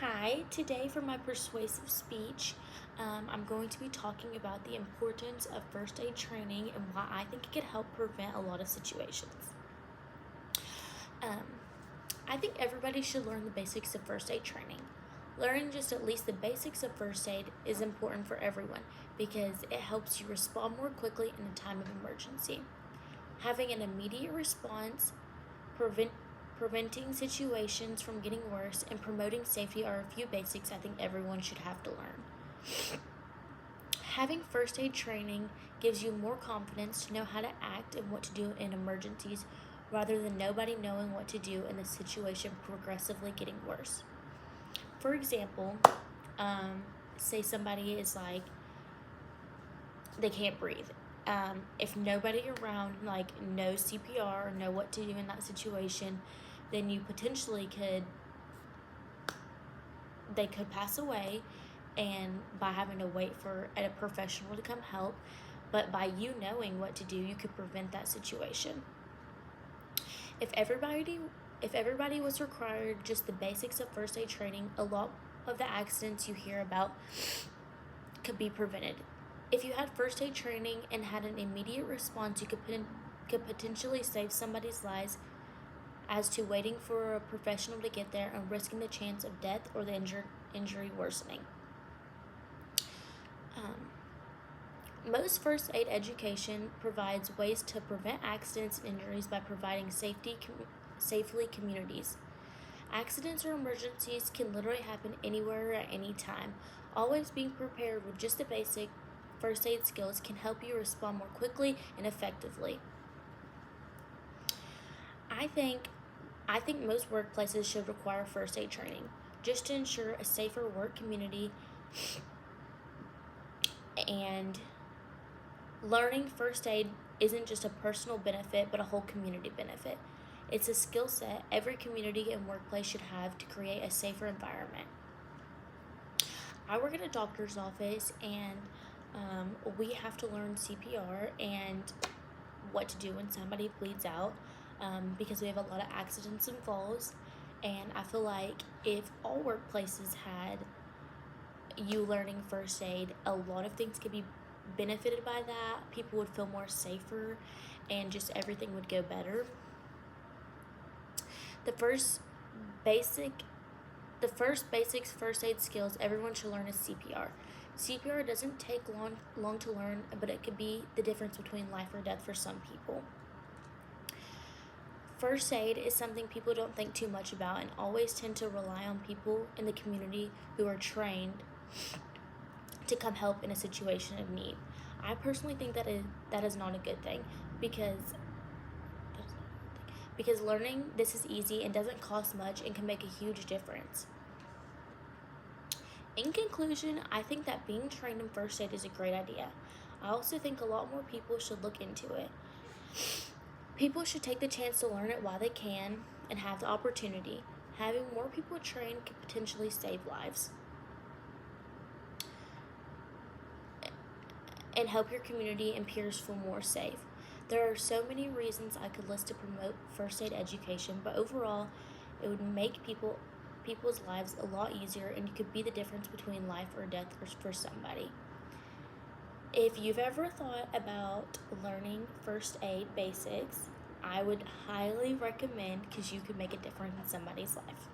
Hi, today for my persuasive speech, I'm going to be talking about the importance of first aid training and why I think it could help prevent a lot of situations. Um, I think everybody should learn the basics of first aid training. Learning just at least the basics of first aid is important for everyone because it helps you respond more quickly in a time of emergency. Having an immediate response, preventing situations from getting worse, and promoting safety are a few basics I think everyone should have to learn. Having first aid training gives you more confidence to know how to act and what to do in emergencies rather than nobody knowing what to do and the situation progressively getting worse. For example, say somebody is like, they can't breathe. If nobody around knows CPR or know what to do in that situation, then you potentially they could pass away, and by having to wait for a professional to come help, but by you knowing what to do, you could prevent that situation. If everybody was required just the basics of first aid training, a lot of the accidents you hear about could be prevented. If you had first aid training and had an immediate response, you could potentially save somebody's lives as to waiting for a professional to get there and risking the chance of death or the injury worsening. Most first aid education provides ways to prevent accidents and injuries by providing safely communities. Accidents or emergencies can literally happen anywhere at any time. Always being prepared with just the basic first aid skills can help you respond more quickly and effectively. I think most workplaces should require first aid training just to ensure a safer work community, and learning first aid isn't just a personal benefit but a whole community benefit. It's a skill set every community and workplace should have to create a safer environment. I work at a doctor's office, and we have to learn CPR and what to do when somebody bleeds out, because we have a lot of accidents and falls. And I feel like if all workplaces had you learning first aid, a lot of things could be benefited by that. People would feel more safer, and just everything would go better. The first basics first aid skills everyone should learn is CPR. CPR doesn't take long to learn, but it could be the difference between life or death for some people. First aid is something people don't think too much about and always tend to rely on people in the community who are trained to come help in a situation of need. I personally think that is not a good thing because learning this is easy and doesn't cost much and can make a huge difference. In conclusion, I think that being trained in first aid is a great idea. I also think a lot more people should look into it. People should take the chance to learn it while they can and have the opportunity. Having more people trained could potentially save lives and help your community and peers feel more safe. There are so many reasons I could list to promote first aid education, but overall, it would make people's lives a lot easier, and you could be the difference between life or death for somebody. If you've ever thought about learning first aid basics, I would highly recommend, because you could make a difference in somebody's life.